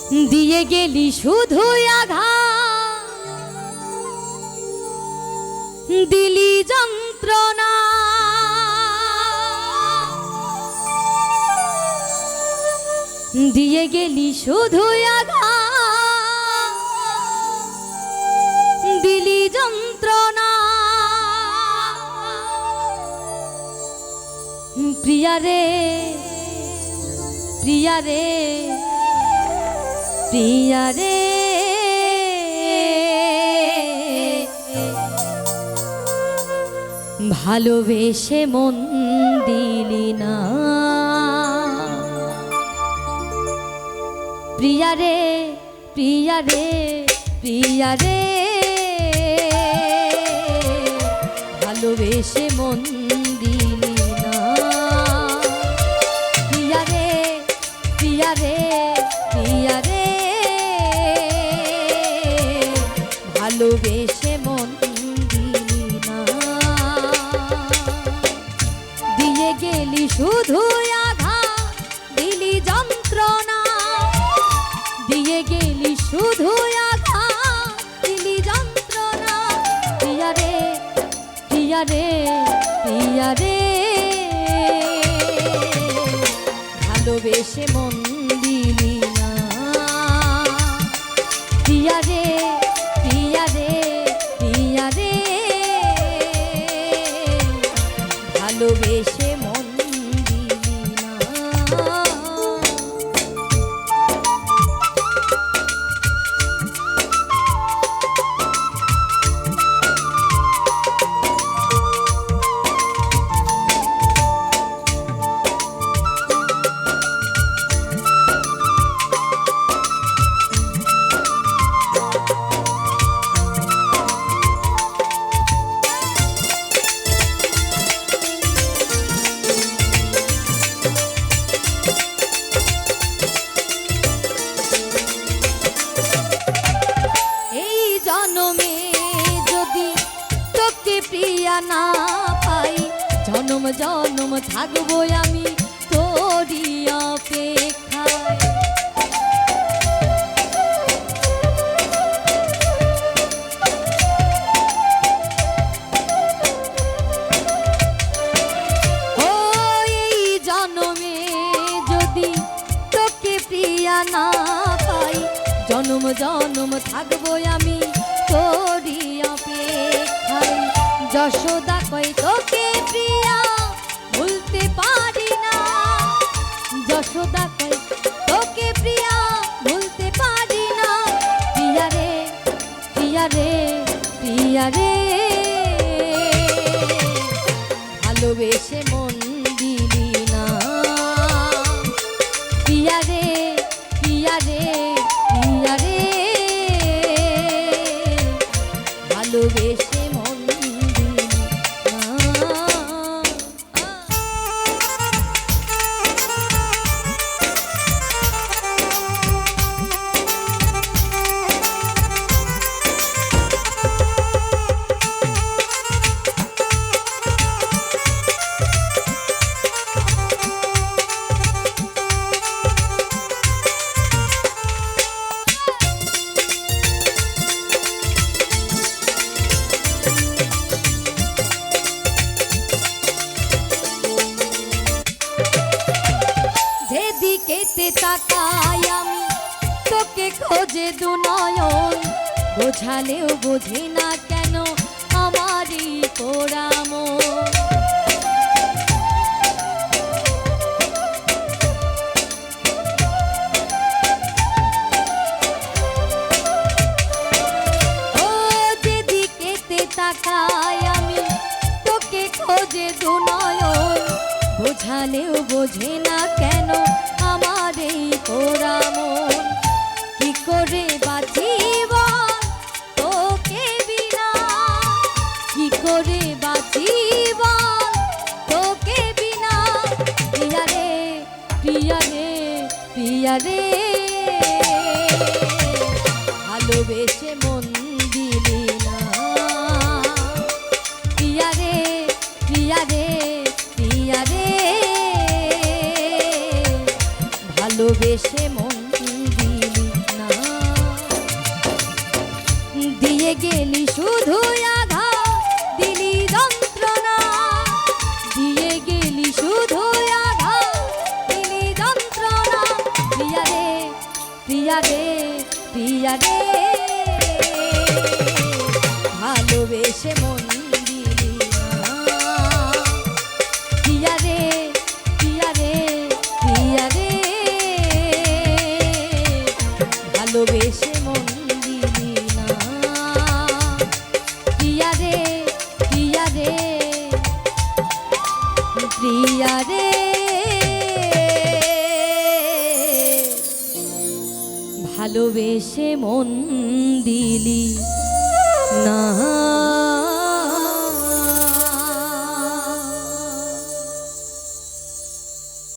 দিয়ে গেলি শুধু আঘাত, দিলি যন্ত্রণা, দিয়ে গেলি শুধু আঘাত, দিলি যন্ত্রণা। প্রিয়া রে প্রিয়া রে প্রিয়া রে, ভালোবেসে মন দিলি না। প্রিয়া রে প্রিয়া রে প্রিয়া রে, ভালোবেসে মন দিলি না। প্রিয়া রে প্রিয়া রে প্রিয়া রে, ভালোবেসে মন দিলি না। দিয়ে গেলি শুধু আঘাত, দিলি যন্ত্রণা, দিয়ে গেলি শুধু আঘাত, দিলি যন্ত্রণা। প্রিয়া রে প্রিয়া রে প্রিয়া রে, ভালোবেসে মন দিলি না। প্রিয়া রে প্রিয়া রে প্রিয়া রে, ভালোবেসে মন দিলি না। প্রিয়া না পাই, জনম জনম থাকবো আমি তোরই অপেক্ষায়। ও এই জনমে যদি তোকে প্রিয়া না পাই, জনম জনম থাকবো আমি তোরই অপেক্ষায়। যশোদা কই তোকে প্রিয়া ভুলতে পারি না, যশোদা কই তোকে প্রিয়া ভুলতে পারি না। প্রিয়া রে প্রিয়া রে প্রিয়া রে, ভালোবেসে মন দিলি না। প্রিয়া রে প্রিয়া রে প্রিয়া রে, ভালোবেসে মন যেদিকেতে তাকাই আমি তোকে খোঁজে দু নয়ন, বোঝালেও বোঝে না কেন আমারই পোড়া মন। ও যেদিকেতে তাকাই আমি তোকে খোঁজে দু নয়ন, বোঝালেও বোঝে না কেন আমার এই পোড়া মন। কি করে বাঁচিব তোকে বিনা, কি করে বাঁচিব তোকে বিনা। প্রিয়া রে প্রিয়া রে প্রিয়া রে, ভালোবেসে মন দিলি না। প্রিয়া রে প্রিয়া রে প্রিয়া রে, ভালোবেসে মন দিলি দিয়ে গেলি শুধু আঘাত দিলি যন্ত্রণা, দিয়ে গেলি শুধু আঘাত দিলি যন্ত্রণা। প্রিয়া রে প্রিয়া রে প্রিয়া রে, ভালোবেসে মন দিলি না। প্রিয়া রে প্রিয়া রে প্রিয়া রে, ভালোবেসে মন দিলি না। প্রিয়া রে প্রিয়া রে প্রিয়া রে, ভালোবেসে মন দিলি না।